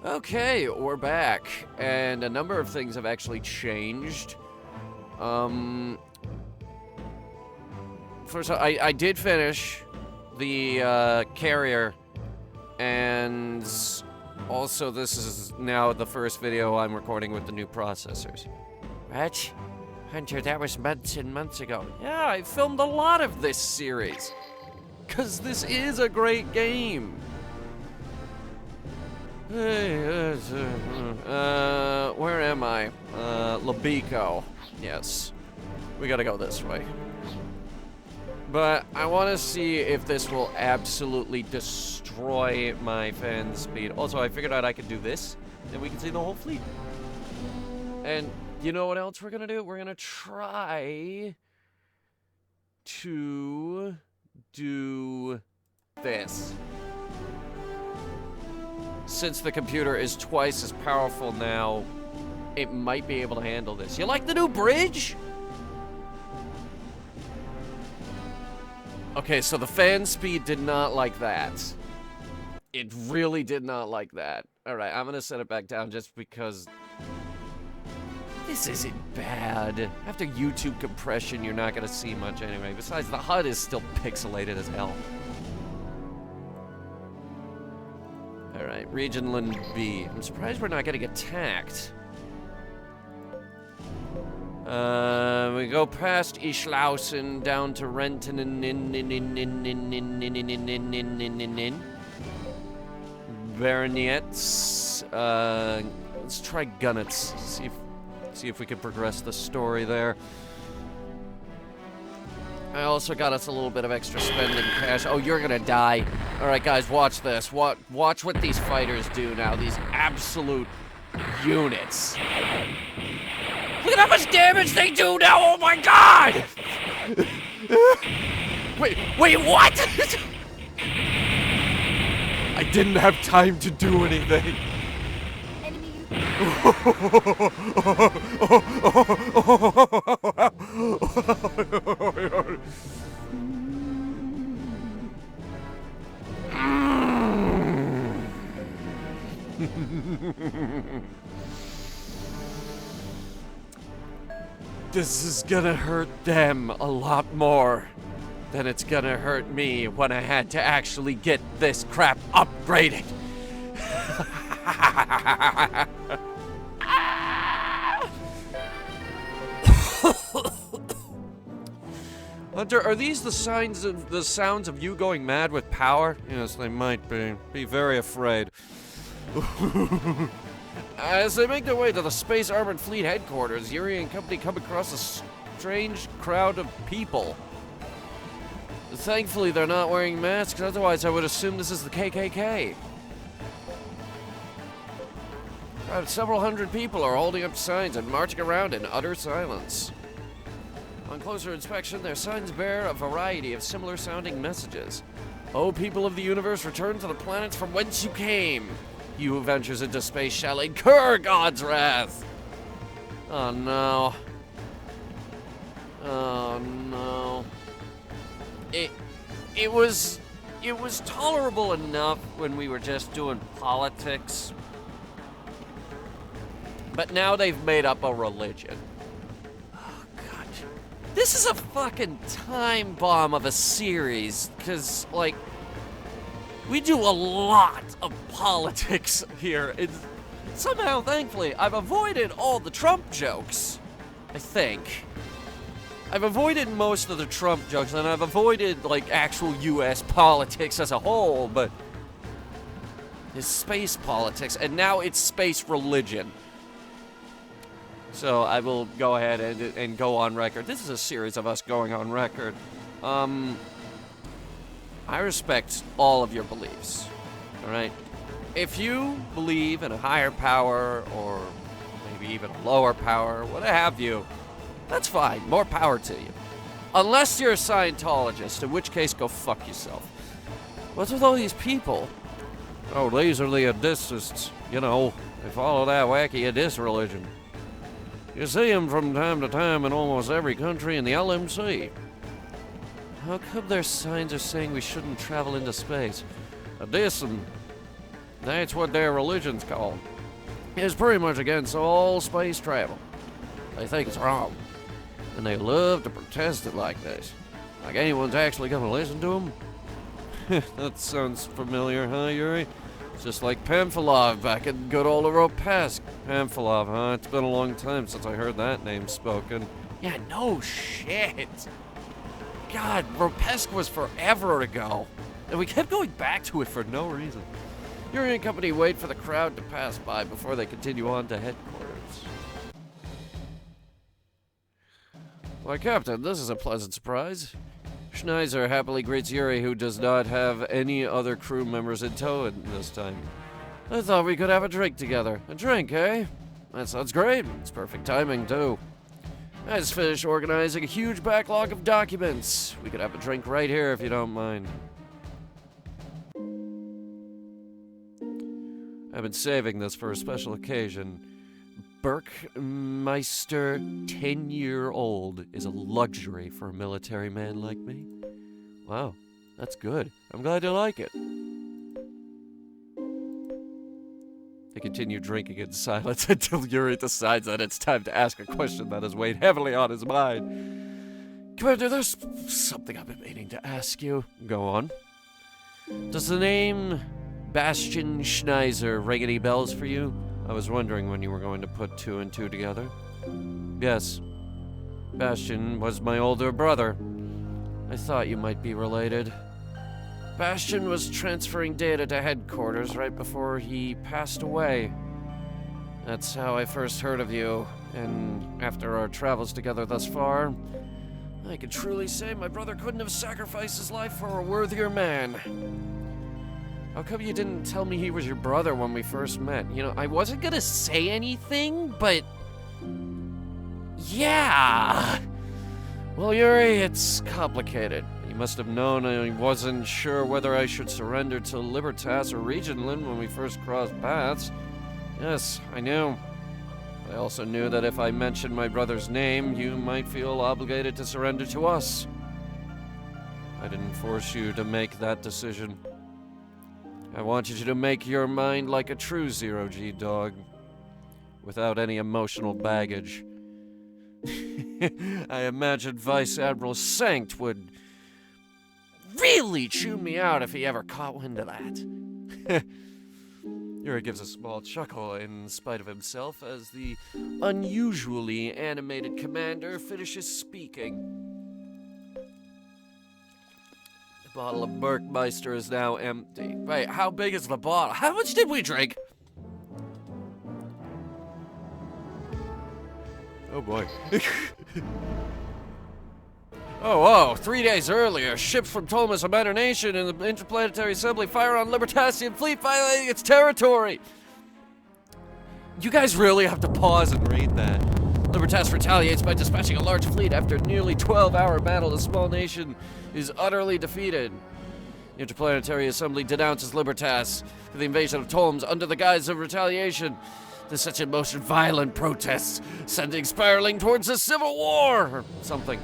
Okay, we're back, and a number of things have actually changed. First, I did finish the carrier, and also this is now the first video I'm recording with the new processors. What? Hunter, that was months and months ago. Yeah, I filmed a lot of this series, because this is a great game. Hey, where am I? Labico. Yes. We gotta go this way. But I want to see if this will absolutely destroy my fan speed. Also, I figured out I could do this, and we can see the whole fleet. And you know what else we're gonna do? We're gonna try to do this. Since the computer is twice as powerful now, it might be able to handle this. You like the new bridge? Okay, so the fan speed did not like that. It really did not like that. Alright, I'm gonna set it back down just because this isn't bad. After YouTube compression, you're not gonna see much anyway. Besides, the HUD is still pixelated as hell. Alright, Regionland B. I'm surprised we're not getting attacked. We go past Ischlausen down to Renton Bernietz. Let's try Gunitz. See if we can progress the story there. I also got us a little bit of extra spending cash. Oh, you're gonna die. Alright, guys, watch this. Watch what these fighters do now. These absolute units. Look at how much damage they do now! Oh my god! Wait, what? I didn't have time to do anything. This is gonna hurt them a lot more than it's gonna hurt me when I had to actually get this crap upgraded. Hunter, are these the sounds of you going mad with power? Yes, they might be. Be very afraid. As they make their way to the Space Armored Fleet headquarters, Yuri and company come across a strange crowd of people. Thankfully, they're not wearing masks, otherwise I would assume this is the KKK. Several hundred people are holding up signs and marching around in utter silence. On closer inspection, their signs bear a variety of similar-sounding messages. Oh, people of the universe, return to the planets from whence you came. You who ventures into space shall incur God's wrath. Oh no. Oh no. It was tolerable enough when we were just doing politics. But now they've made up a religion. Oh god. This is a fucking time bomb of a series, cause like we do a lot of politics here. It's, somehow, thankfully, I've avoided all the Trump jokes. I think. I've avoided most of the Trump jokes, and I've avoided, like, actual U.S. politics as a whole, but it's space politics, and now it's space religion. So I will go ahead and go on record. This is a series of us going on record. I respect all of your beliefs, all right? If you believe in a higher power or maybe even a lower power, what have you, that's fine. More power to you. Unless you're a Scientologist, in which case go fuck yourself. What's with all these people? Oh, these are the Addistists. You know, they follow that wacky Addist religion. You see them from time to time in almost every country in the LMC. How come their signs are saying we shouldn't travel into space? Addism That's what their religion's called. It's pretty much against all space travel. They think it's wrong. And they love to protest it like this. Like anyone's actually gonna listen to them? That sounds familiar, huh, Yuri? It's just like Pamphilov back in good old Ropesk. Pamphilov, huh? It's been a long time since I heard that name spoken. Yeah, no shit. God, Ropesk was forever ago. And we kept going back to it for no reason. Yuri and company wait for the crowd to pass by before they continue on to headquarters. Why, Captain, this is a pleasant surprise. Schneiser happily greets Yuri, who does not have any other crew members in tow at this time. I thought we could have a drink together. A drink, eh? That sounds great. It's perfect timing, too. I just finished organizing a huge backlog of documents. We could have a drink right here if you don't mind. I've been saving this for a special occasion. Berkmeister 10-year-old is a luxury for a military man like me. Wow, that's good. I'm glad you like it. They continue drinking in silence until Yuri decides that it's time to ask a question that has weighed heavily on his mind. Commander, there's something I've been meaning to ask you. Go on. Does the name Bastian Schneiser ring any bells for you? I was wondering when you were going to put two and two together. Yes. Bastian was my older brother. I thought you might be related. Bastian was transferring data to headquarters right before he passed away. That's how I first heard of you, and after our travels together thus far, I can truly say my brother couldn't have sacrificed his life for a worthier man. How come you didn't tell me he was your brother when we first met? You know, I wasn't gonna say anything, but... yeah! Well, Yuri, it's complicated. You must have known I wasn't sure whether I should surrender to Libertas or Regionland when we first crossed paths. Yes, I knew. I also knew that if I mentioned my brother's name, you might feel obligated to surrender to us. I didn't force you to make that decision. I wanted you to make your mind like a true zero-G dog, without any emotional baggage. I imagine Vice Admiral Sankt would really chew me out if he ever caught wind of that. Yuri gives a small chuckle in spite of himself as the unusually animated commander finishes speaking. The bottle of Berkmeister is now empty. Wait, how big is the bottle? How much did we drink? Oh boy. Oh, 3 days earlier, ships from Thomas Nation and the Interplanetary Assembly fire on Libertasian fleet violating its territory. You guys really have to pause and read that. Libertas retaliates by dispatching a large fleet after a nearly 12-hour battle. The small nation is utterly defeated. The Interplanetary Assembly denounces Libertas for the invasion of Tolmes under the guise of retaliation. To such in motion violent protests, sending spiraling towards a civil war or something.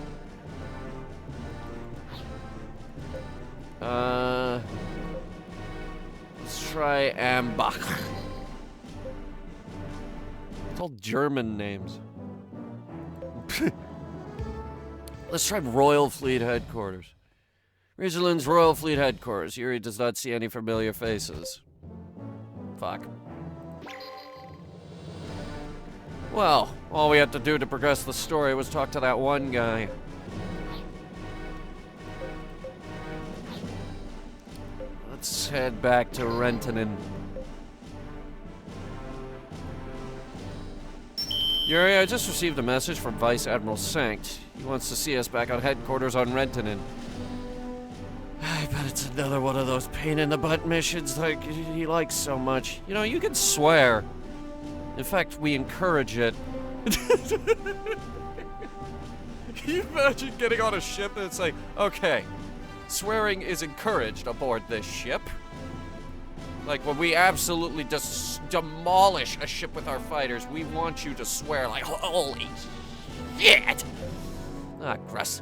Let's try Ambach. It's all German names. Let's try Royal Fleet Headquarters. Ridgeland's Royal Fleet Headquarters. Yuri does not see any familiar faces. Fuck. Well, all we had to do to progress the story was talk to that one guy. Let's head back to Rentinen. Yuri, I just received a message from Vice Admiral Sankt. He wants to see us back on headquarters on Rentinen. I bet it's another one of those pain-in-the-butt missions like he likes so much. You know, you can swear. In fact, we encourage it. Can you imagine getting on a ship and it's like, okay, swearing is encouraged aboard this ship. Like, when we absolutely just demolish a ship with our fighters, we want you to swear like, holy shit! Ah, gross.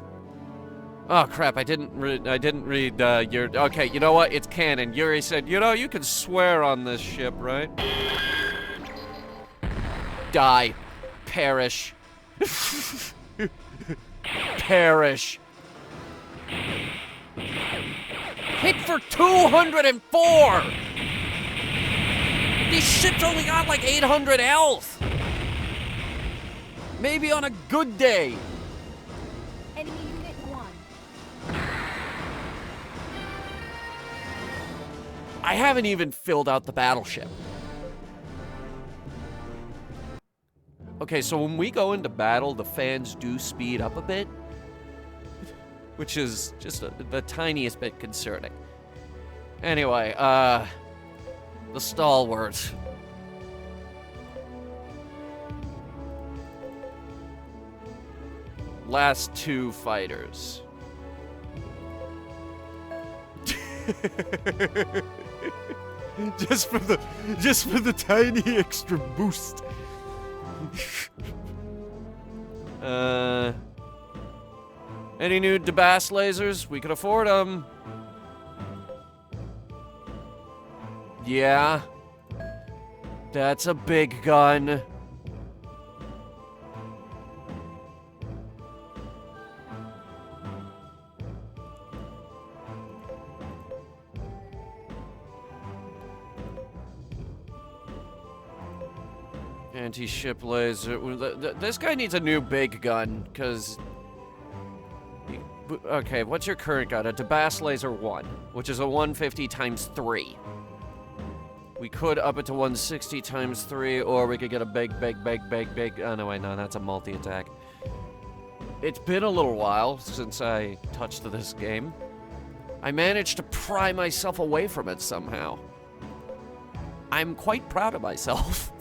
Oh crap! I didn't read your. Okay, you know what? It's canon. Yuri said, you know, you can swear on this ship, right? Die, perish, perish. Hit for 204. These ships only got like 800 health. Maybe on a good day. Enemy unit 1. I haven't even filled out the battleship. Okay, so when we go into battle, the fans do speed up a bit, which is just the tiniest bit concerning. Anyway, the stalwart. Last 2 fighters. just for the tiny extra boost. Any new DeBass lasers? We could afford them. Yeah. That's a big gun. Anti-ship laser. This guy needs a new big gun, because... Okay, what's your current gun? A DeBass Laser 1, which is a 150 times 3. We could up it to 160 times 3, or we could get a big... Oh, no, wait, no, that's a multi-attack. It's been a little while since I touched this game. I managed to pry myself away from it somehow. I'm quite proud of myself.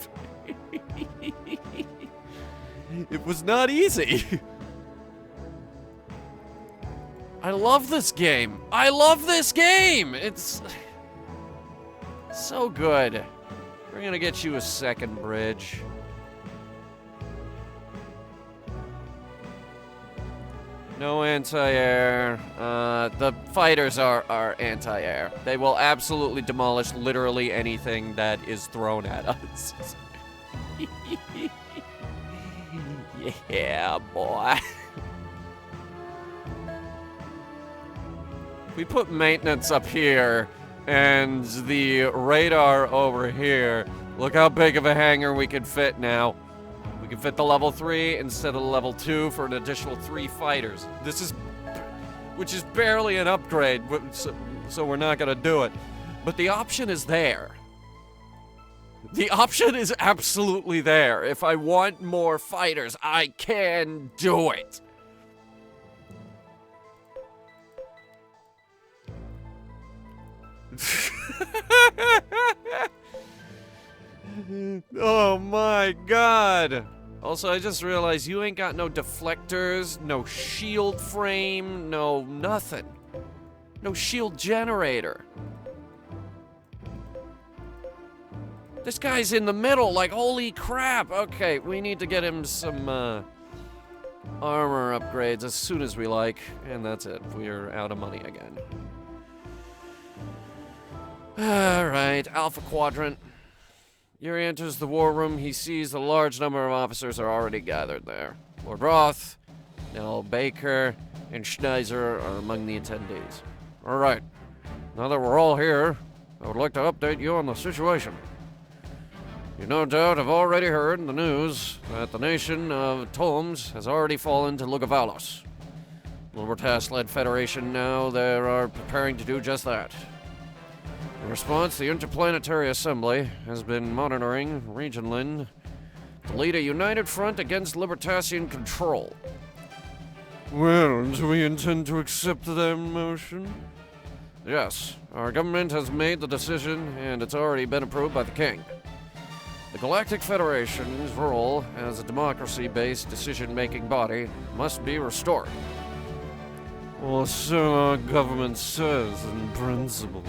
It was not easy. I love this game. I love this game. It's so good. We're gonna get you a second bridge. No anti-air. The fighters are anti-air. They will absolutely demolish literally anything that is thrown at us. Yeah, boy. We put maintenance up here and the radar over here. Look how big of a hangar we can fit now. We can fit the level 3 instead of the level 2 for an additional 3 fighters. Which is barely an upgrade, so we're not gonna do it. But the option is there. The option is absolutely there. If I want more fighters, I can do it. Oh my god. Also, I just realized you ain't got no deflectors, no shield frame, no nothing. No shield generator. This guy's in the middle, like, holy crap. Okay, we need to get him some, armor upgrades as soon as we like. And that's it. We're out of money again. Alright, Alpha Quadrant. Yuri enters the war room. He sees a large number of officers are already gathered there. Lord Roth, Nell Baker, and Schneiser are among the attendees. Alright, now that we're all here, I would like to update you on the situation. You no doubt have already heard in the news that the nation of Tomes has already fallen to Lugavalos. Libertas-led Federation now they are preparing to do just that. In response, the Interplanetary Assembly has been monitoring Regionland to lead a united front against Libertasian control. Well, do we intend to accept that motion? Yes, our government has made the decision, and it's already been approved by the King. The Galactic Federation's role as a democracy-based decision-making body must be restored. Well, so our government says in principle.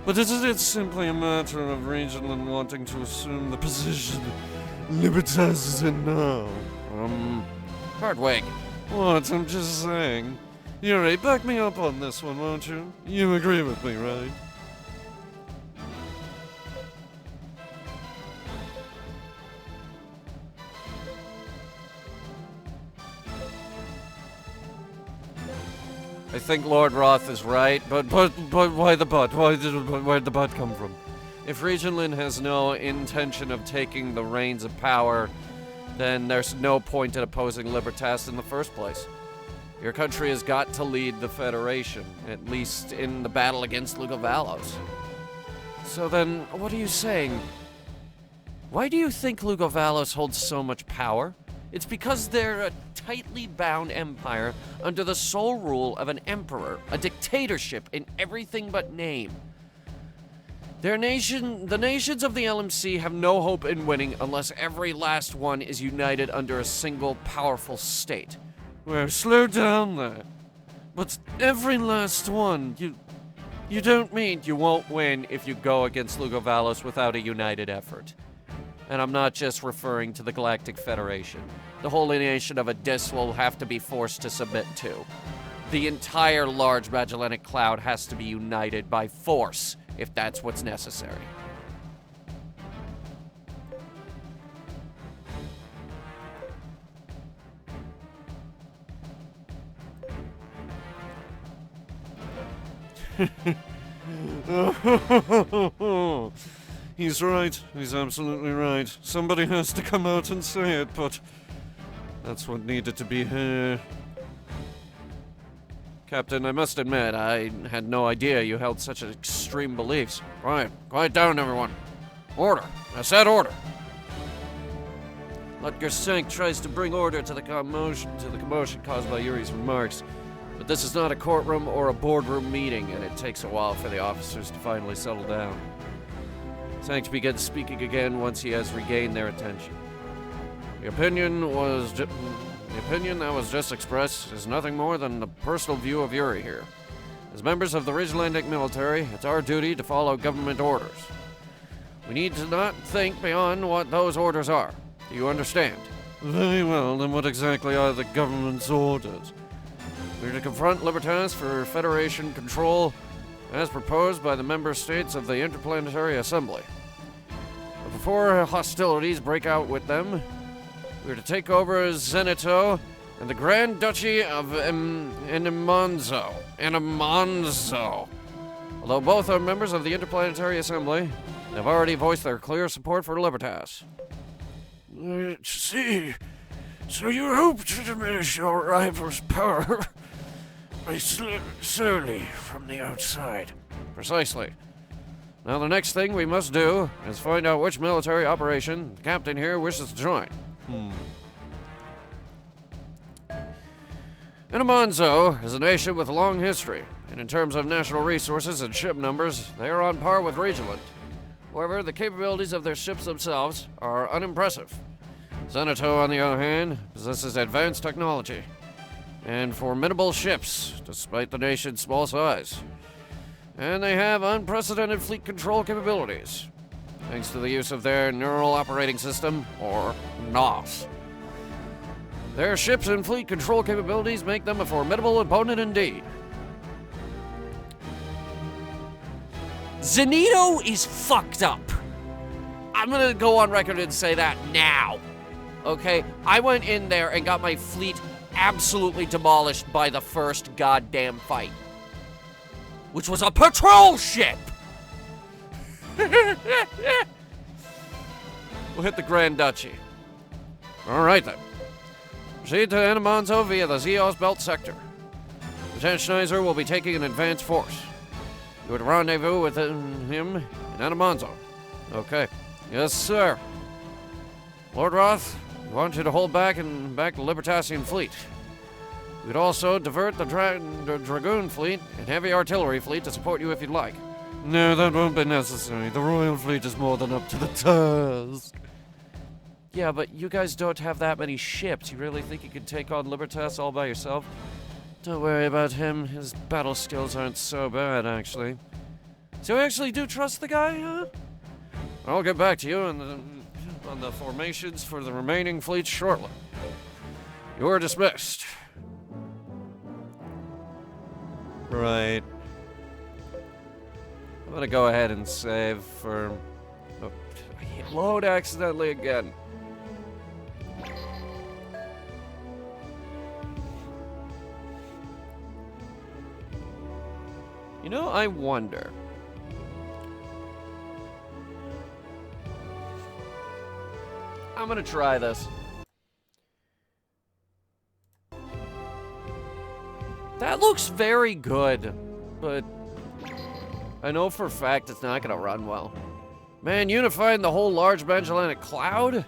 But isn't it simply a matter of Regionland wanting to assume the position Libertas is in now? Hardwig. What? I'm just saying. Yuri, back me up on this one, won't you? You agree with me, right? I think Lord Roth is right, but why the but? Where'd the but come from? If Regionlin has no intention of taking the reins of power, then there's no point in opposing Libertas in the first place. Your country has got to lead the Federation, at least in the battle against Lugovalos. So then, what are you saying? Why do you think Lugovalos holds so much power? It's because they're a tightly bound empire under the sole rule of an emperor, a dictatorship in everything but name. The nations of the LMC have no hope in winning unless every last one is united under a single powerful state. Well, slow down there. But every last one, You don't mean you won't win if you go against Lugovalos without a united effort. And I'm not just referring to the Galactic Federation. The whole nation of Abyss will have to be forced to submit to. The entire large Magellanic cloud has to be united by force, if that's what's necessary. He's right. He's absolutely right. Somebody has to come out and say it, but that's what needed to be heard. Captain, I must admit, I had no idea you held such extreme beliefs. Quiet down, everyone. Order. I said order. Lutger Sank tries to bring order to the commotion caused by Yuri's remarks. But this is not a courtroom or a boardroom meeting, and it takes a while for the officers to finally settle down. Sank begins speaking again once he has regained their attention. The opinion that was just expressed is nothing more than the personal view of Yuri here. As members of the Ridgelandic military, it's our duty to follow government orders. We need to not think beyond what those orders are. Do you understand? Very well, then what exactly are the government's orders? We're to confront Libertas for Federation control as proposed by the member states of the Interplanetary Assembly. But before hostilities break out with them, we're to take over Zenito and the Grand Duchy of Enemonzo. Although both are members of the Interplanetary Assembly, they've already voiced their clear support for Libertas. See, so you hope to diminish your rival's power by slowly from the outside. Precisely. Now the next thing we must do is find out which military operation the captain here wishes to join. Enemonzo is a nation with a long history, and in terms of national resources and ship numbers, they are on par with Regionland. However, the capabilities of their ships themselves are unimpressive. Zenito, on the other hand, possesses advanced technology and formidable ships, despite the nation's small size. And they have unprecedented fleet control capabilities, thanks to the use of their Neural Operating System, or NOS. Their ships and fleet control capabilities make them a formidable opponent indeed. Zenito is fucked up. I'm gonna go on record and say that now. Okay? I went in there and got my fleet absolutely demolished by the first goddamn fight, which was a patrol ship! We'll hit the Grand Duchy. Alright then. Proceed to Enemonzo via the Zeos Belt sector. Lieutenant Schneiser will be taking an advanced force. You would rendezvous with him in Enemonzo. Okay. Yes, sir. Lord Roth, we want you to hold back the Libertasian fleet. We'd also divert the Dragoon fleet and heavy artillery fleet to support you if you'd like. No, that won't be necessary. The Royal Fleet is more than up to the task. Yeah, but you guys don't have that many ships. You really think you could take on Libertas all by yourself? Don't worry about him. His battle skills aren't so bad, actually. So you actually do trust the guy, huh? I'll get back to you on the formations for the remaining fleets shortly. You are dismissed. Right. I'm gonna go ahead and save for... Oh, I hit load accidentally again. You know, I wonder... I'm gonna try this. That looks very good, but I know for a fact it's not gonna run well. Man, unifying the whole large Magellanic cloud?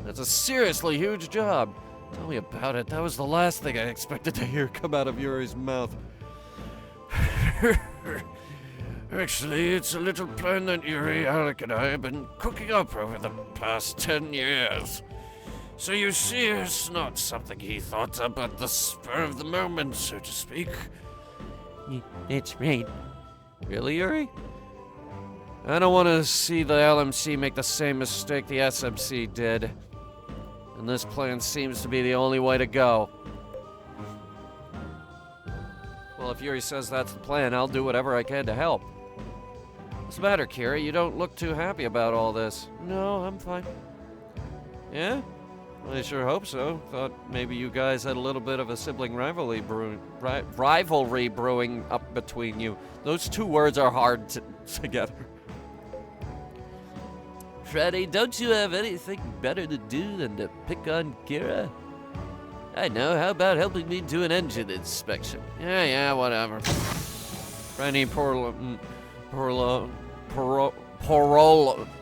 That's a seriously huge job. Tell me about it. That was the last thing I expected to hear come out of Yuri's mouth. Actually, it's a little plan that Yuri, Alec, and I have been cooking up over the past 10 years. So you see, it's not something he thought up at the spur of the moment, so to speak. It's right. Really, Yuri? I don't want to see the LMC make the same mistake the SMC did. And this plan seems to be the only way to go. Well, if Yuri says that's the plan, I'll do whatever I can to help. What's the matter, Kira? You don't look too happy about all this. No, I'm fine. Yeah? Well, I sure hope so. Thought maybe you guys had a little bit of a sibling rivalry brewing up between you. Those two words are hard together. Freddy, don't you have anything better to do than to pick on Kira? I know, how about helping me do an engine inspection? Yeah, whatever. Franny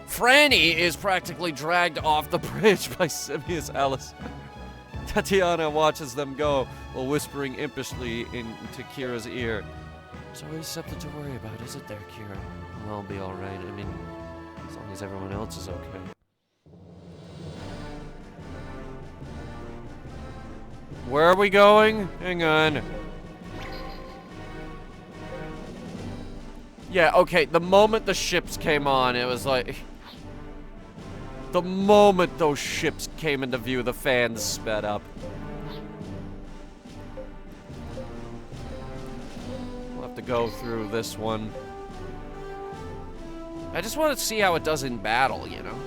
Franny is practically dragged off the bridge by Simius Alice. Tatiana watches them go while whispering impishly into Kira's ear. There's always something to worry about, isn't there, Kira? Well, I'll be alright. I mean, as long as everyone else is okay. Where are we going? Hang on. Yeah, okay, the moment the ships came on, it was like... The moment those ships came into view, the fans sped up. We'll have to go through this one. I just want to see how it does in battle, you know?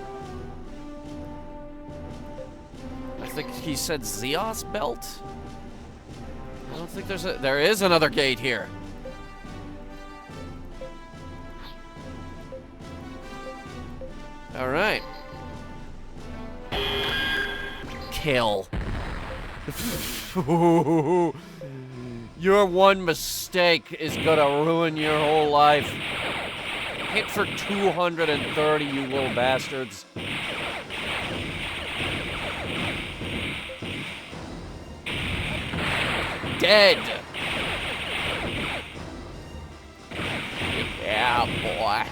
I think he said Zeos belt? I don't think there is another gate here. All right. Kill. Your one mistake is gonna ruin your whole life. Hit for 230, you little bastards. Dead. Yeah, boy.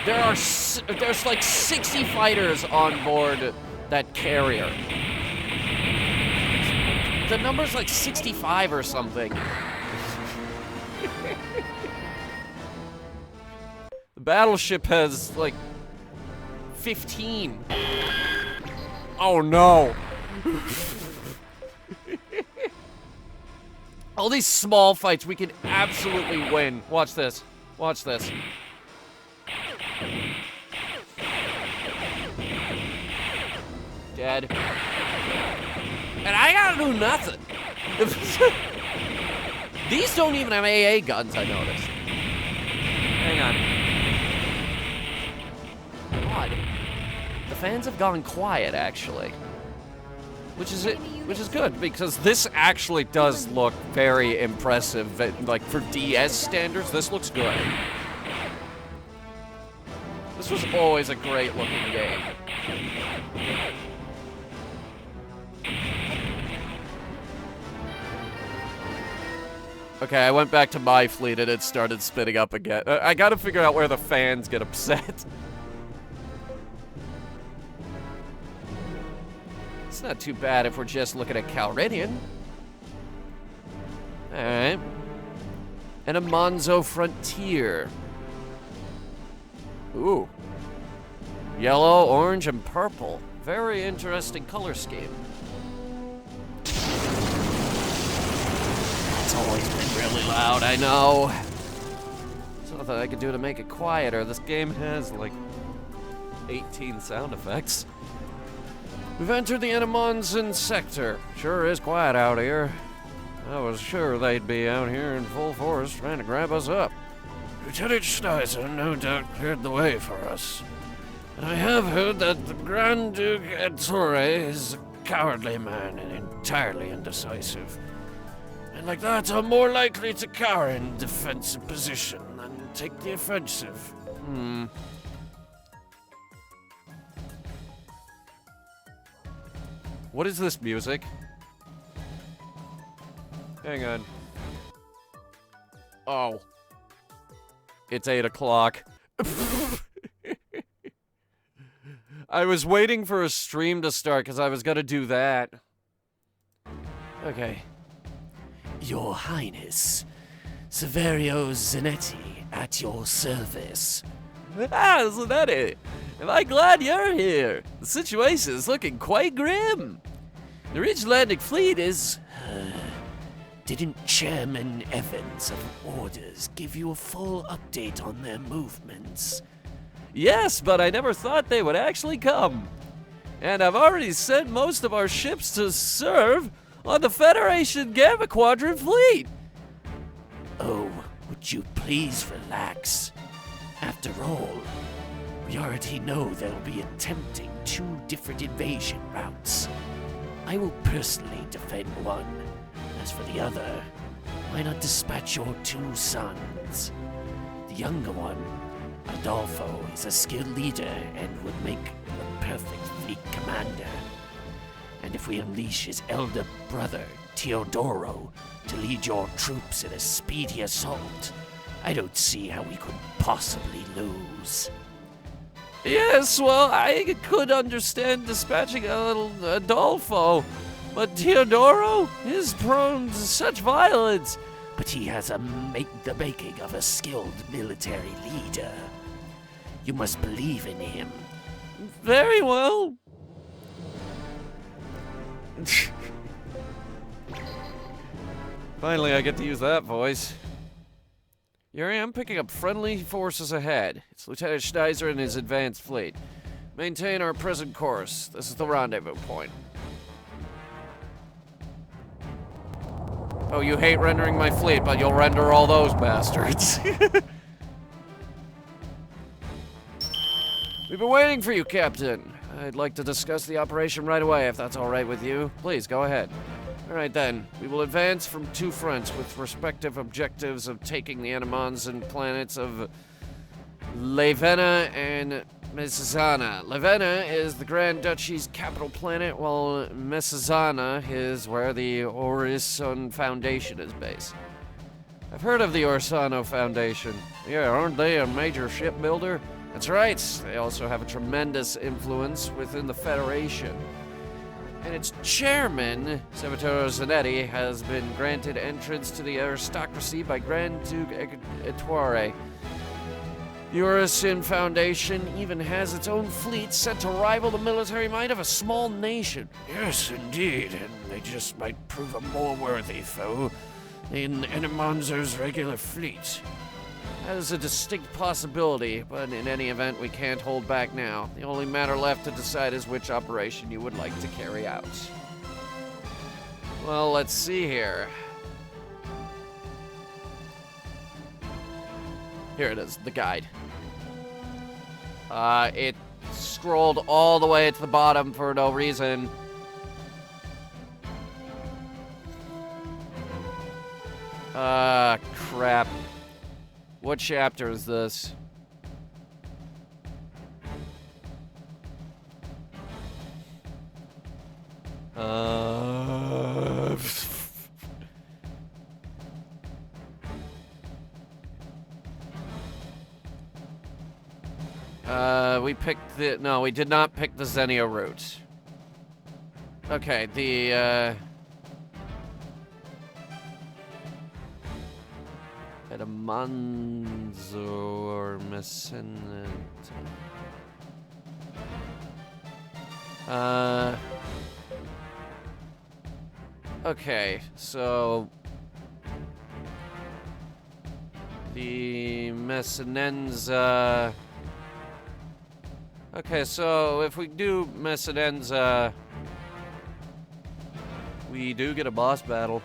There's like 60 fighters on board that carrier. The number's like 65 or something. The battleship has like 15. Oh no. All these small fights we can absolutely win. Watch this. Watch this. Dead. And I gotta do nothing. These don't even have AA guns, I noticed. Hang on. God. The fans have gone quiet, actually. Which is good, because this actually does look very impressive. Like, for DS standards, this looks good. This was always a great looking game. Okay, I went back to my fleet and it started spinning up again. I gotta figure out where the fans get upset. It's not too bad if we're just looking at Calridian. Alright. And a Monzo Frontier. Ooh. Yellow, orange, and purple. Very interesting color scheme. always been really loud, I know. There's nothing I could do to make it quieter. This game has, like, 18 sound effects. We've entered the Enemonson sector. Sure is quiet out here. I was sure they'd be out here in full force trying to grab us up. Lieutenant Schneider no doubt cleared the way for us. And I have heard that the Grand Duke Ettore is a cowardly man and entirely indecisive. And like that, I'm more likely to cower in defensive position than take the offensive. What is this music? Hang on. Oh. It's 8 o'clock. I was waiting for a stream to start because I was gonna do that. Okay. Your Highness, Severio Zanetti, at your service. Ah, Zanetti! Am I glad you're here? The situation is looking quite grim. The Ridge-Atlantic Fleet is... Didn't Chairman Evans of Orders give you a full update on their movements? Yes, but I never thought they would actually come. And I've already sent most of our ships to serve on the Federation Gamma Quadrant Fleet. Oh, would you please relax? After all, we already know they'll be attempting 2 different invasion routes. I will personally defend one. As for the other, why not dispatch your 2 sons? The younger one, Adolfo, is a skilled leader and would make the perfect fleet commander. And if we unleash his elder brother, Teodoro, to lead your troops in a speedy assault, I don't see how we could possibly lose. Yes, well, I could understand dispatching a little Adolfo, but Teodoro is prone to such violence. But he has the making of a skilled military leader. You must believe in him. Very well. Finally, I get to use that voice. Here I am picking up friendly forces ahead. It's Lieutenant Schneider and his advanced fleet. Maintain our present course. This is the rendezvous point. Oh, you hate rendering my fleet, but you'll render all those bastards. We've been waiting for you, Captain. I'd like to discuss the operation right away, if that's all right with you. Please, go ahead. All right, then. We will advance from 2 fronts with respective objectives of taking the Enemonson planets of Levena and Mesizana. Levena is the Grand Duchy's capital planet, while Mesizana is where the Orison Foundation is based. I've heard of the Orsano Foundation. Yeah, aren't they a major shipbuilder? That's right. They also have a tremendous influence within the Federation. And its chairman, Salvatore Zanetti, has been granted entrance to the aristocracy by Grand Duke Ettore. The Orison Foundation even has its own fleet set to rival the military might of a small nation. Yes, indeed, and they just might prove a more worthy foe than Enemonzer's regular fleet. That is a distinct possibility, but in any event, we can't hold back now. The only matter left to decide is which operation you would like to carry out. Well, let's see here. Here it is, the guide. It scrolled all the way to the bottom for no reason. Crap. What chapter is this? We picked the... No, we did not pick the Xenia route. Okay, the, Edamanzo or Messinat. Okay, so The Messinenza. Okay, so if we do Messinenza, we do get a boss battle.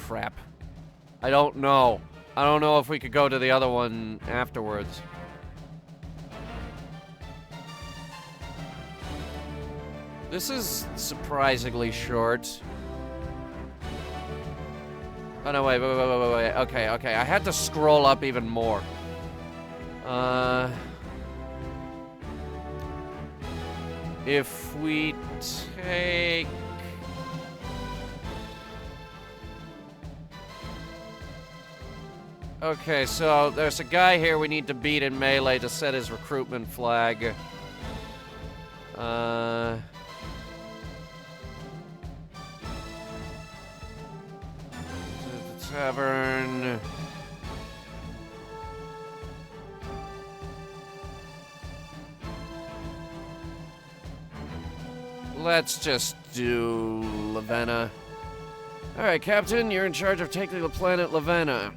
Crap. I don't know. I don't know if we could go to the other one afterwards. This is surprisingly short. Oh no, wait. Okay. I had to scroll up even more. If we take... Okay, so there's a guy here we need to beat in melee to set his recruitment flag. The tavern. Let's just do Lavenna. Alright, Captain, you're in charge of taking the planet Lavenna.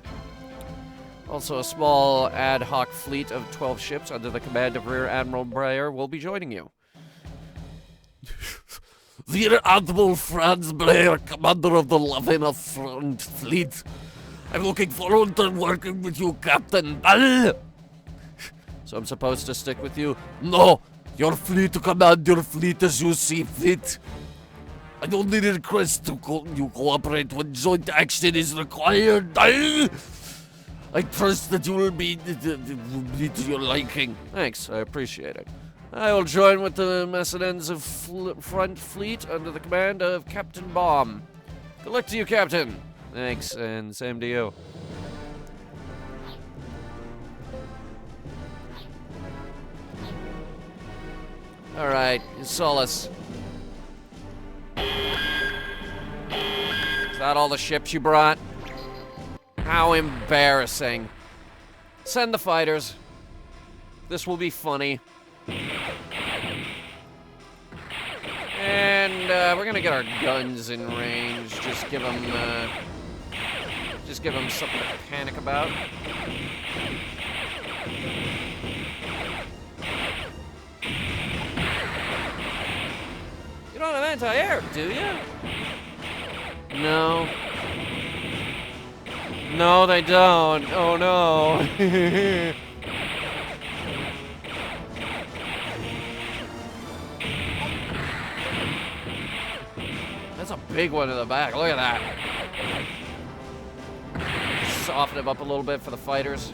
Also, a small ad hoc fleet of 12 ships under the command of Rear Admiral Breyer will be joining you. Rear Admiral Franz Blair, commander of the Lavenna Front Fleet. I'm looking forward to working with you, Captain. So I'm supposed to stick with you? No, you're free to command your fleet as you see fit. I only request you cooperate when joint action is required. I trust that you will be to your liking. Thanks, I appreciate it. I will join with the Messinenza Front Fleet under the command of Captain Baum. Good luck to you, Captain. Thanks, and same to you. Alright, Solus. Is that all the ships you brought? How embarrassing. Send the fighters. This will be funny. And we're gonna get our guns in range. Just give them something to panic about. You don't have anti-air, do you? No. No, they don't. Oh no. That's a big one in the back. Look at that. Soften him up a little bit for the fighters.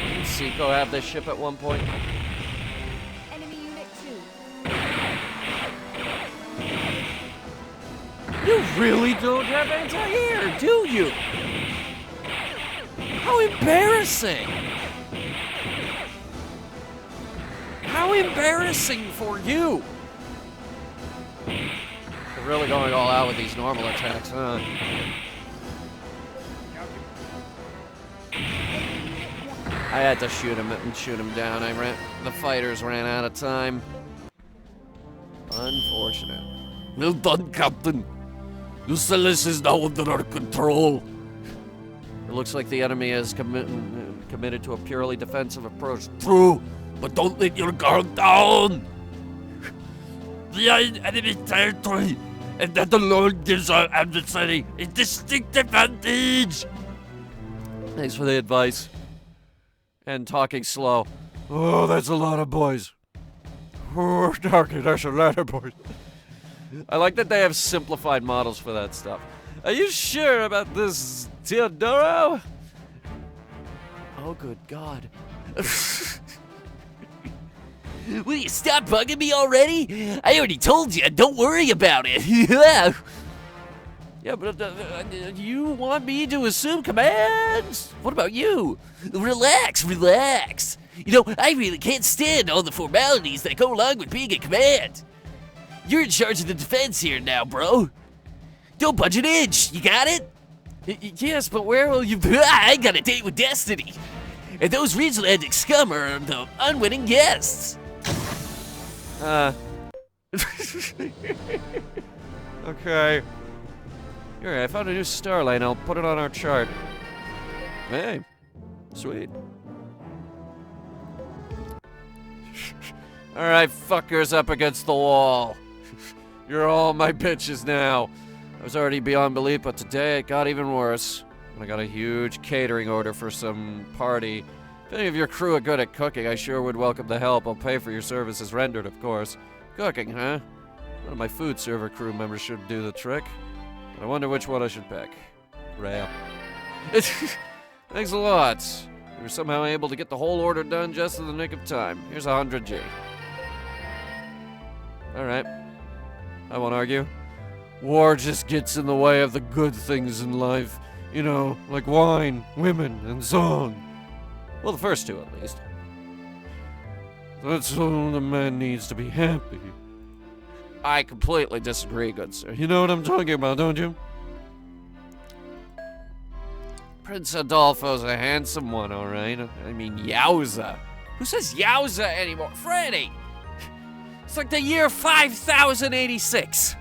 Didn't Seiko have this ship at one point? Enemy unit 2. You really don't have anti-air, do you? How embarrassing! How embarrassing for you! They're really going all out with these normal attacks, huh? I had to shoot him down. The fighters ran out of time. Unfortunate. Well done, Captain. Lucilis is now under our control. It looks like the enemy is committed to a purely defensive approach. True, but don't let your guard down. We are in enemy territory, and that alone gives our adversary a distinct advantage. Thanks for the advice. And talking slow. Oh, that's a lot of boys. Oh, Darky, that's a lot of boys. I like that they have simplified models for that stuff. Are you sure about this, Teodoro? Oh, good God. Will you stop bugging me already? I already told you, don't worry about it. Yeah, but you want me to assume commands? What about you? Relax. You know, I really can't stand all the formalities that go along with being in command. You're in charge of the defense here now, bro. Don't budge an inch, you got it? Yes, but where will you be? I got a date with Destiny. And those regional-ending scum are the unwitting guests. Okay. Here, I found a new star line. I'll put it on our chart. Hey. Sweet. Alright, fuckers up against the wall. You're all my bitches now. I was already beyond belief, but today it got even worse. I got a huge catering order for some party. If any of your crew are good at cooking, I sure would welcome the help. I'll pay for your services rendered, of course. Cooking, huh? One of my food server crew members should do the trick. But I wonder which one I should pick. Rail. Thanks a lot. We were somehow able to get the whole order done just in the nick of time. Here's 100G. Alright. I won't argue. War just gets in the way of the good things in life. You know, like wine, women, and song. Well, the first two, at least. That's all the man needs to be happy. I completely disagree, good sir. You know what I'm talking about, don't you? Prince Adolfo's a handsome one, alright? I mean, yowza. Who says yowza anymore? Freddy! It's like the year 5086.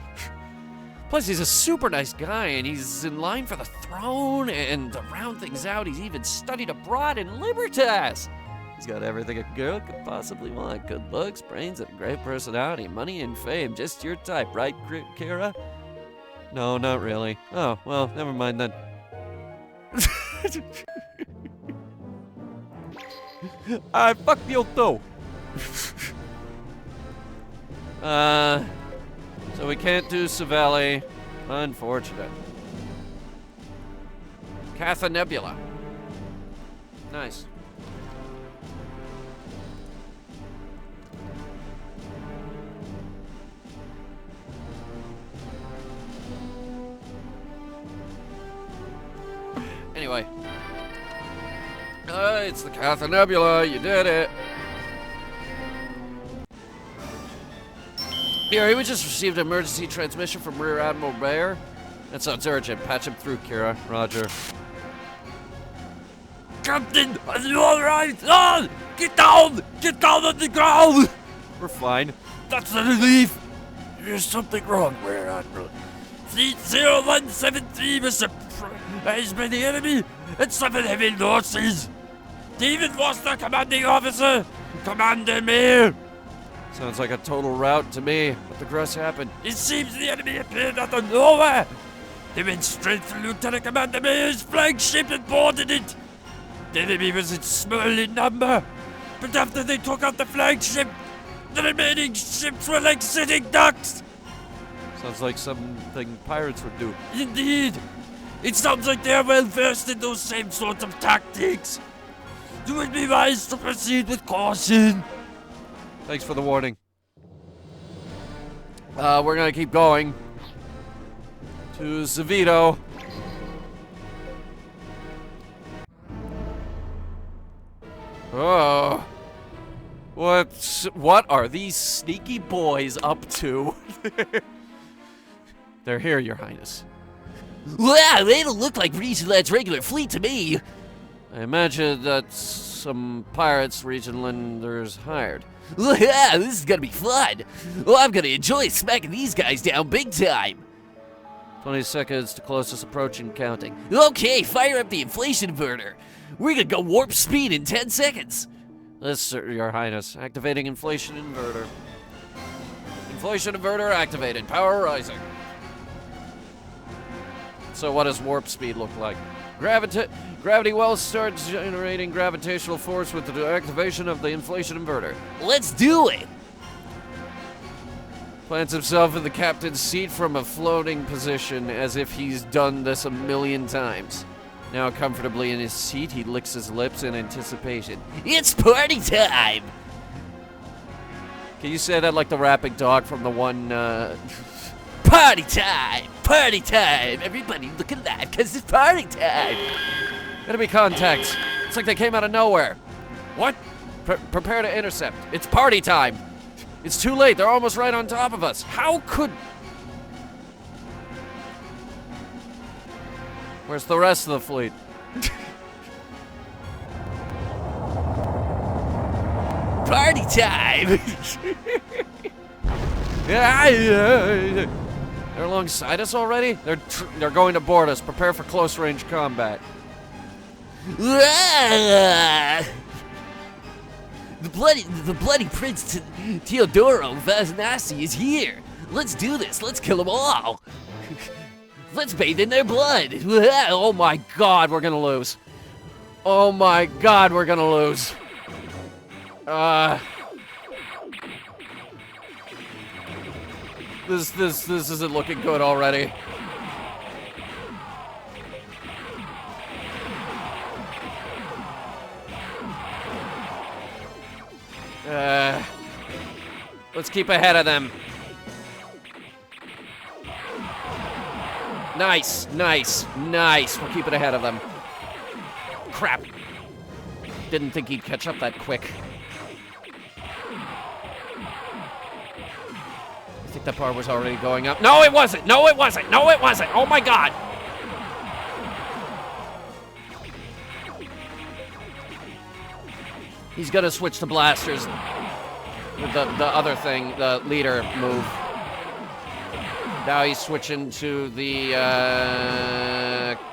Plus, he's a super nice guy, and he's in line for the throne, and to round things out, he's even studied abroad in Libertas. He's got everything a girl could possibly want. Good looks, brains, and a great personality, money and fame. Just your type, right, Kira? No, not really. Oh, well, never mind then. I fuck you too. So we can't do Savelli. Unfortunate. Catha Nebula. Nice. Anyway. It's the Catha Nebula. You did it. Here, we just received an emergency transmission from Rear Admiral Bayer. That sounds urgent. Patch him through, Kira. Roger. Captain, are you alright? Oh, get down! Get down on the ground! We're fine. That's a relief. There's something wrong, Rear Admiral. Fleet 0173 was surprised by the enemy and 7 heavy losses. David was the commanding officer. Commander Mayor. Sounds like a total rout to me. What the gross happened? It seems the enemy appeared out of nowhere. They went straight for Lieutenant Commander Mayor's flagship and boarded it. The enemy was in small in number, but after they took out the flagship, the remaining ships were like sitting ducks. Sounds like something pirates would do. Indeed. It sounds like they are well versed in those same sorts of tactics. You would be wise to proceed with caution. Thanks for the warning. We're gonna keep going to Zavito. Oh. What are these sneaky boys up to? They're here, Your Highness. Wow, they don't look like Regionland's regular fleet to me. I imagine that's some pirates Regionlanders hired. Yeah, this is gonna be fun. Well, I'm gonna enjoy smacking these guys down big time. 20 seconds to closest approach and counting. Okay, fire up the inflation inverter. We're gonna go warp speed in 10 seconds. Yes, sir, Your Highness. Activating inflation inverter. Inflation inverter activated. Power rising. So what does warp speed look like? Gravity well starts generating gravitational force with the activation of the inflation inverter. Let's do it. Plants himself in the captain's seat from a floating position as if he's done this a million times. Now comfortably in his seat, he licks his lips in anticipation. It's party time. Can you say that like the rapping dog from the one, Party time! Party time! Everybody look alive, cause it's party time! Enemy contacts. It's like they came out of nowhere. What? Prepare to intercept. It's party time. It's too late. They're almost right on top of us. How could... Where's the rest of the fleet? Party time! They're alongside us already? They're going to board us. Prepare for close range combat. The bloody Prince Teodoro Vaznasi is here. Let's do this. Let's kill them all. Let's bathe in their blood. Oh my god, we're gonna lose. Oh my god, we're gonna lose. This isn't looking good already. Let's keep ahead of them. Nice. We'll keep it ahead of them. Crap. Didn't think he'd catch up that quick. I think that bar was already going up. No, it wasn't. Oh my god. He's gonna switch to blasters with the other thing, the leader move. Now he's switching to the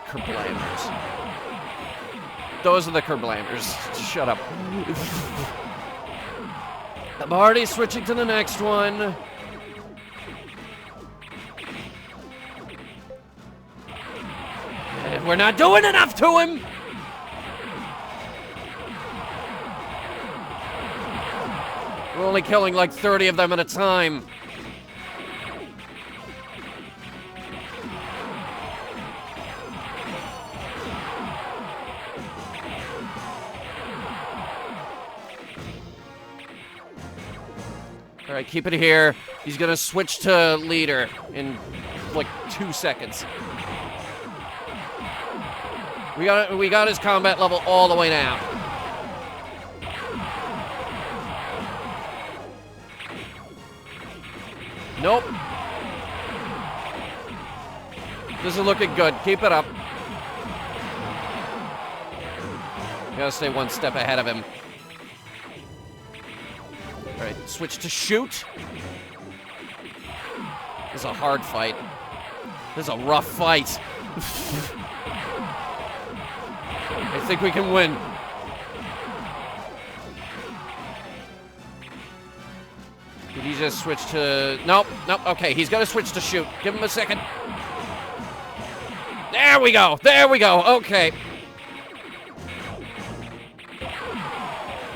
Kerblammers. Those are the Kerblammers. Shut up. I'm already switching to the next one. And we're not doing enough to him! We're only killing like 30 of them at a time. All right, keep it here. He's gonna switch to leader in like 2 seconds. We got his combat level all the way down. Nope. This is looking good. Keep it up. You gotta stay one step ahead of him. All right, switch to shoot. This is a hard fight. This is a rough fight. I think we can win. Did he just switch to... Nope. Okay, he's gonna switch to shoot. Give him a second. There we go. Okay.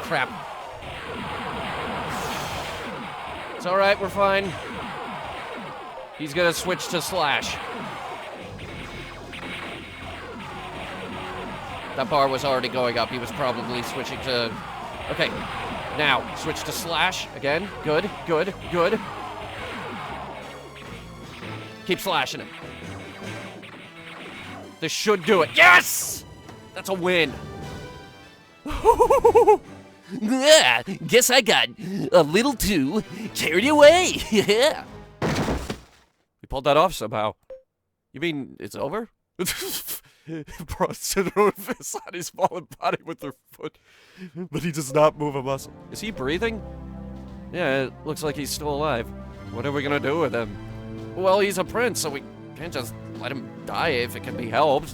Crap. It's all right, we're fine. He's gonna switch to slash. That bar was already going up. He was probably switching to... Okay, now, switch to slash again. Good. Keep slashing him. This should do it. Yes! That's a win. Guess I got a little too carried away. Yeah. We pulled that off somehow. You mean it's over? Bro, sitting on his fallen body with her foot, but he does not move a muscle. Is he breathing? Yeah, it looks like he's still alive. What are we gonna do with him? Well, he's a prince, so we can't just let him die if it can be helped.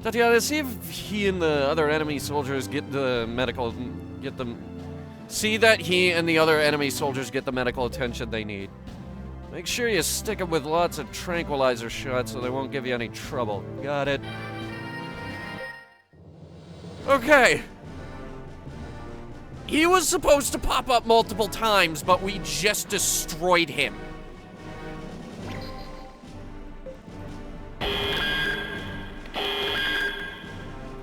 Tatiana, see if he and the other enemy soldiers get the medical, see that he and the other enemy soldiers get the medical attention they need. Make sure you stick them with lots of tranquilizer shots so they won't give you any trouble. Got it? Okay. He was supposed to pop up multiple times, but we just destroyed him.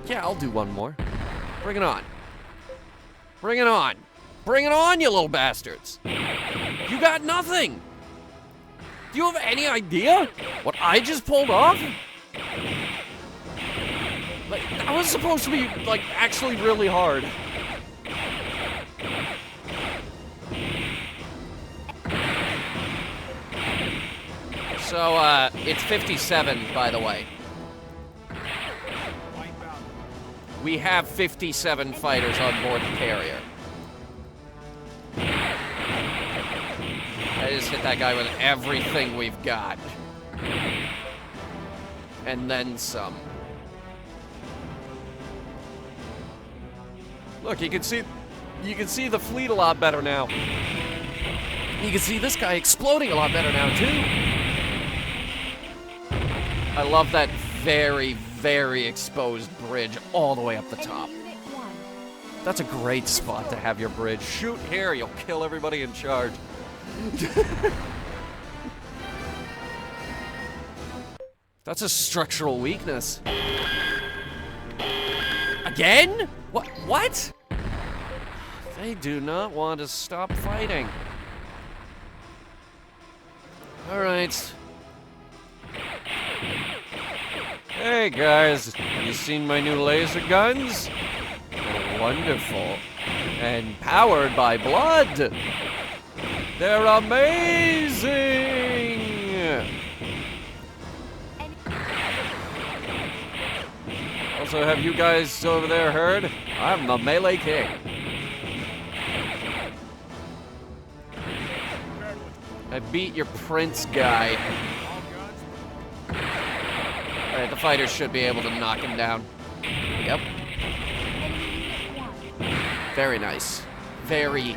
Yeah, I'll do one more. Bring it on. Bring it on. Bring it on, you little bastards. You got nothing. Do you have any idea what I just pulled off? Like, that was supposed to be, like, actually really hard. So, it's 57, by the way. We have 57 fighters on board the carrier. I just hit that guy with everything we've got. And then some. Look, you can see the fleet a lot better now. You can see this guy exploding a lot better now, too. I love that very, very exposed bridge all the way up the top. Enemy unit 1. That's a great spot to have your bridge. Shoot here, you'll kill everybody in charge. That's a structural weakness. Again? What? They do not want to stop fighting. All right. Hey guys, you seen my new laser guns? They're wonderful. And powered by blood. They're amazing! Also, have you guys over there heard? I'm the Melee King. I beat your prince guy. Alright, the fighters should be able to knock him down. Yep. Enemy unit 1. Very nice. Very,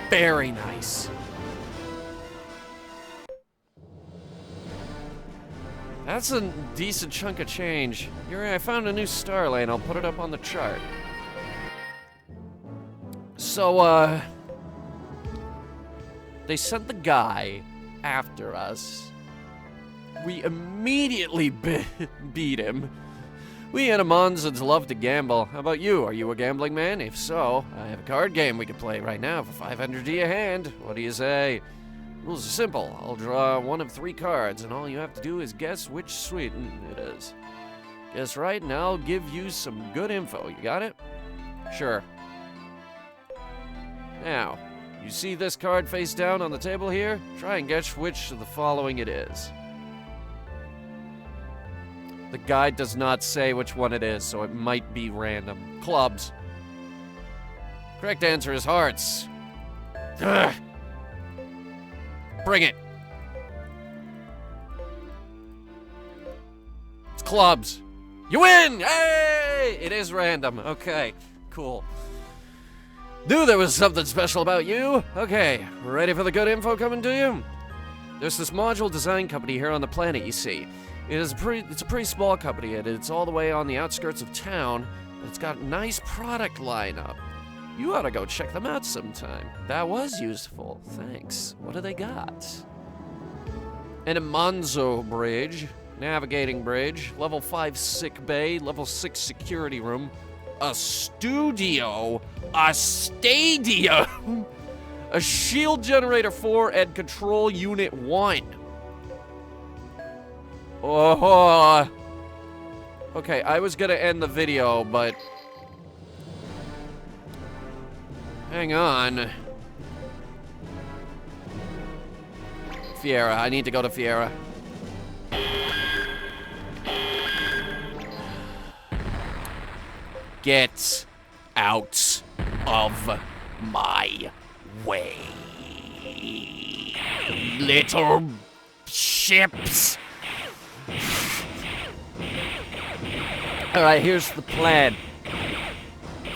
very nice. That's a decent chunk of change. I found a new star lane. I'll put it up on the chart. So, they sent the guy after us. We immediately beat him. We Animonzans love to gamble. How about you? Are you a gambling man? If so, I have a card game we can play right now for 500 a hand. What do you say? Rules are simple. I'll draw one of 3 cards, and all you have to do is guess which suite it is. Guess right, and I'll give you some good info. You got it? Sure. Now, you see this card face down on the table here? Try and guess which of the following it is. The guide does not say which one it is, so it might be random. Clubs. Correct answer is hearts. Ugh. Bring it. It's clubs. You win! Hey! It is random. Okay, cool. Knew there was something special about you. Okay, ready for the good info coming to you? There's this module design company here on the planet, you see. It's a pretty small company, and it's all the way on the outskirts of town, but it's got a nice product lineup. You ought to go check them out sometime. That was useful. Thanks. What do they got? An Imanzo bridge, navigating bridge, level 5 sick bay, level 6 security room, a studio, a stadium, a shield generator 4, and control unit 1. Oh. Okay, I was gonna end the video, but hang on. Fiera, I need to go to Fiera. Get out of my way, little ships. Alright, here's the plan.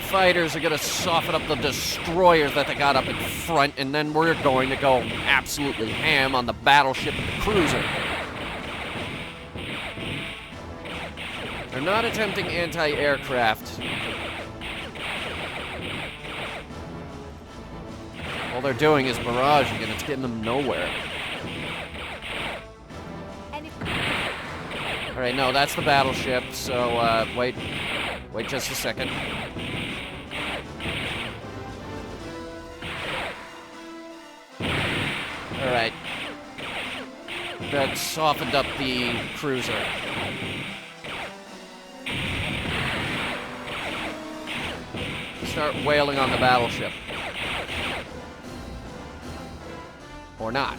Fighters are gonna soften up the destroyers that they got up in front, and then we're going to go absolutely ham on the battleship and the cruiser. They're not attempting anti-aircraft. All they're doing is barraging, and it's getting them nowhere. Alright, no, that's the battleship, so, wait just a second. Alright. That softened up the cruiser. Start wailing on the battleship. Or not.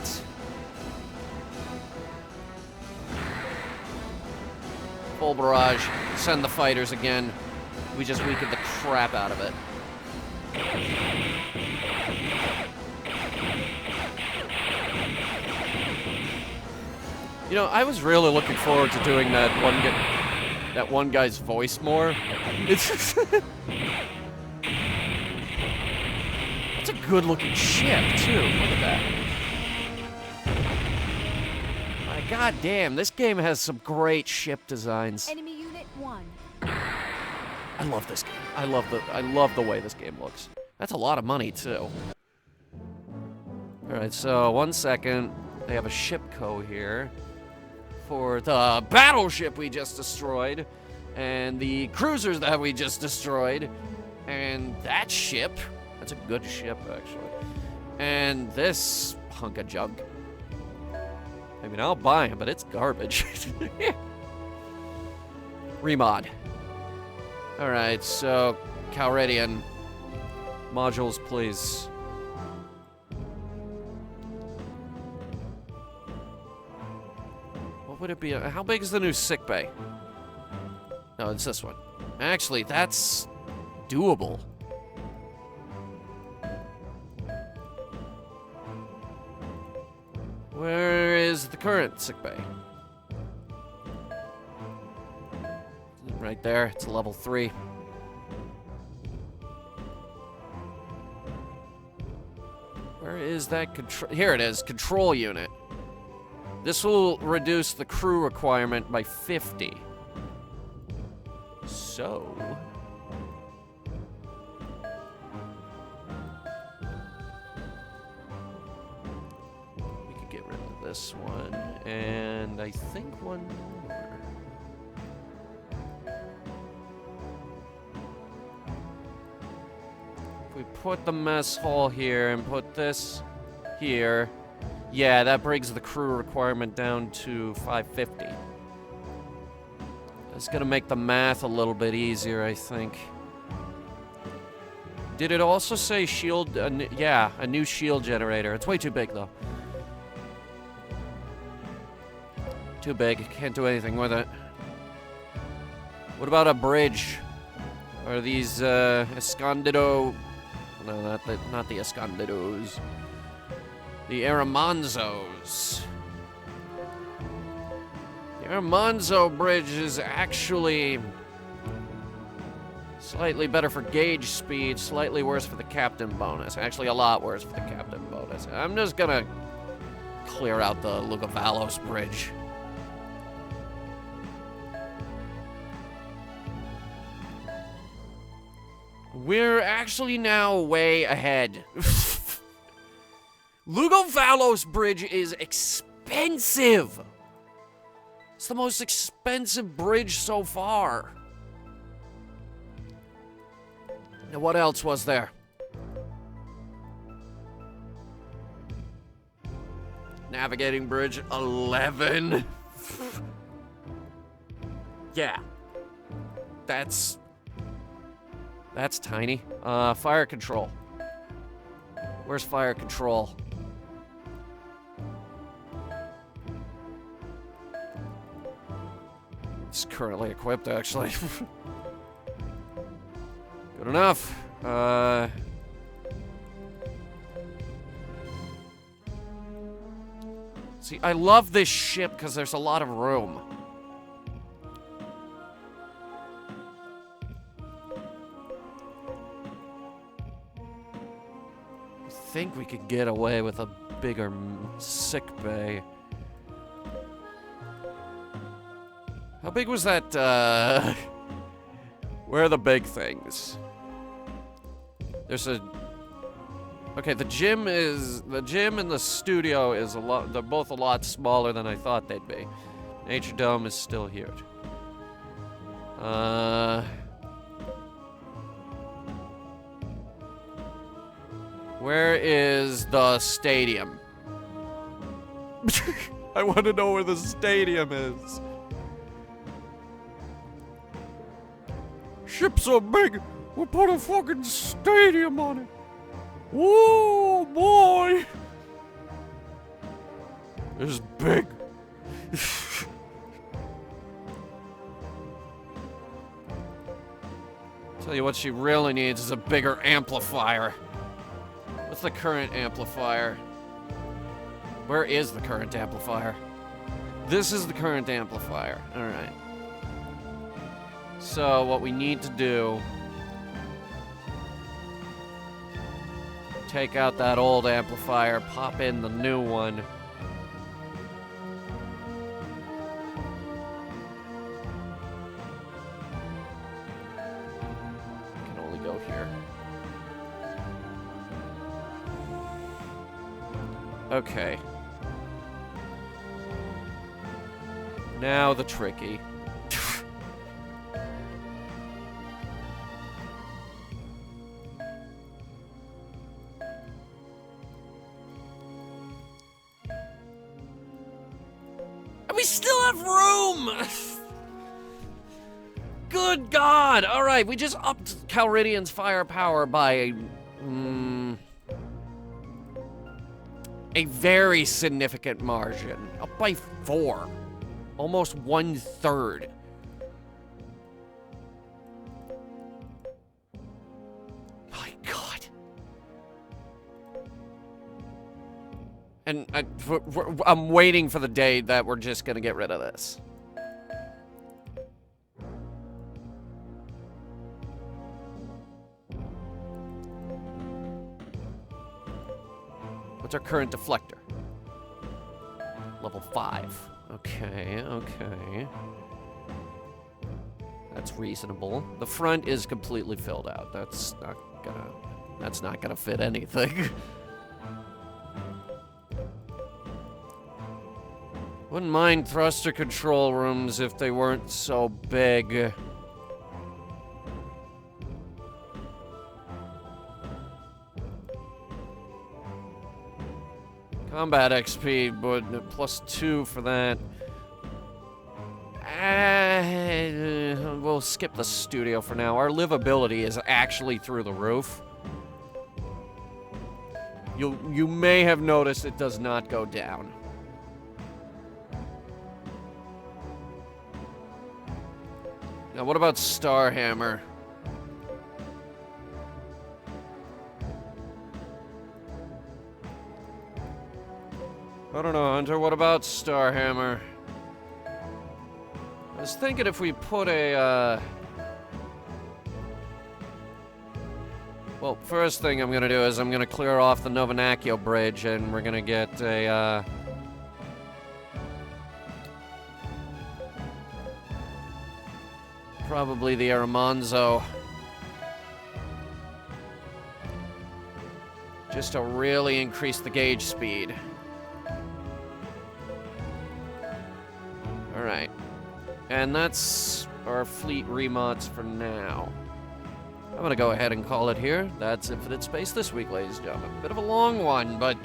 Full barrage. Send the fighters again. We just weakened the crap out of it. You know, I was really looking forward to doing that one guy's voice more. It's it's a good-looking ship too. Look at that. My goddamn, this game has some great ship designs. Enemy unit 1. I love this game. I love the way this game looks. That's a lot of money too. All right, so 1 second. They have a ship co here for the battleship we just destroyed, and the cruisers that we just destroyed, and that ship. That's a good ship, actually. And this hunk of junk. I mean, I'll buy him, but it's garbage. Remod. All right, so Calradian modules, please. What would it be? How big is the new sickbay? No, it's this one. Actually, that's doable. Where is the current sickbay? Right there. It's a level 3. Where is that control? Here it is. Control unit. This will reduce the crew requirement by 50. So... we could get rid of this one, and I think one more. If we put the mess hall here and put this here... yeah, that brings the crew requirement down to 550. That's gonna make the math a little bit easier, I think. Did it also say shield? Yeah, a new shield generator. It's way too big, though. Too big. Can't do anything with it. What about a bridge? Are these Escondido? No, not the Escondidos. The Aramanzos. The Aramanzo bridge is actually slightly better for gauge speed, slightly worse for the captain bonus. Actually, a lot worse for the captain bonus. I'm just gonna clear out the Lugavalos bridge. We're actually now way ahead. Lugavalos bridge is expensive. It's the most expensive bridge so far. Now, what else was there? Navigating bridge 11. Yeah. That's tiny. Fire control. Where's fire control? It's currently equipped, actually. Good enough. See, I love this ship because there's a lot of room. I think we could get away with a bigger sick bay. How big was that, where are the big things? There's a... okay, the gym and the studio is a lot... they're both a lot smaller than I thought they'd be. Nature Dome is still huge. Where is the stadium? I want to know where the stadium is. Ship's so big, we'll put a fucking stadium on it. Oh boy! It's big. Tell you what she really needs is a bigger amplifier. What's the current amplifier? Where is the current amplifier? This is the current amplifier. Alright. So, what we need to do... take out that old amplifier, pop in the new one. Can only go here. Okay. Now the tricky. We still have room! Good God! Alright, we just upped Calridian's firepower by a very significant margin. Up by 4. Almost 1/3. My God. And I'm waiting for the day that we're just gonna get rid of this. What's our current deflector? Level 5. Okay, okay. That's reasonable. The front is completely filled out. That's not gonna fit anything. Wouldn't mind thruster control rooms if they weren't so big. Combat XP, but +2 for that. We'll skip the studio for now. Our livability is actually through the roof. You may have noticed it does not go down. Now, what about Starhammer? I don't know, Hunter. What about Starhammer? I was thinking if we put a, Well, first thing I'm gonna do is I'm gonna clear off the Novanacchio Bridge, and we're gonna get a, probably the Aramanzo. Just to really increase the gauge speed. Alright. And that's our fleet remods for now. I'm gonna go ahead and call it here. That's Infinite Space this week, ladies and gentlemen. Bit of a long one, but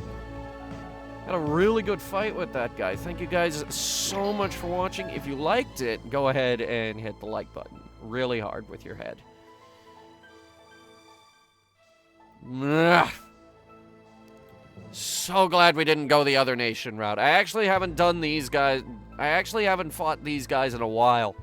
had a really good fight with that guy. Thank you guys so much for watching. If you liked it, go ahead and hit the like button. Really hard with your head. Ugh. So glad we didn't go the other nation route. I actually haven't done these guys. I actually haven't fought these guys in a while.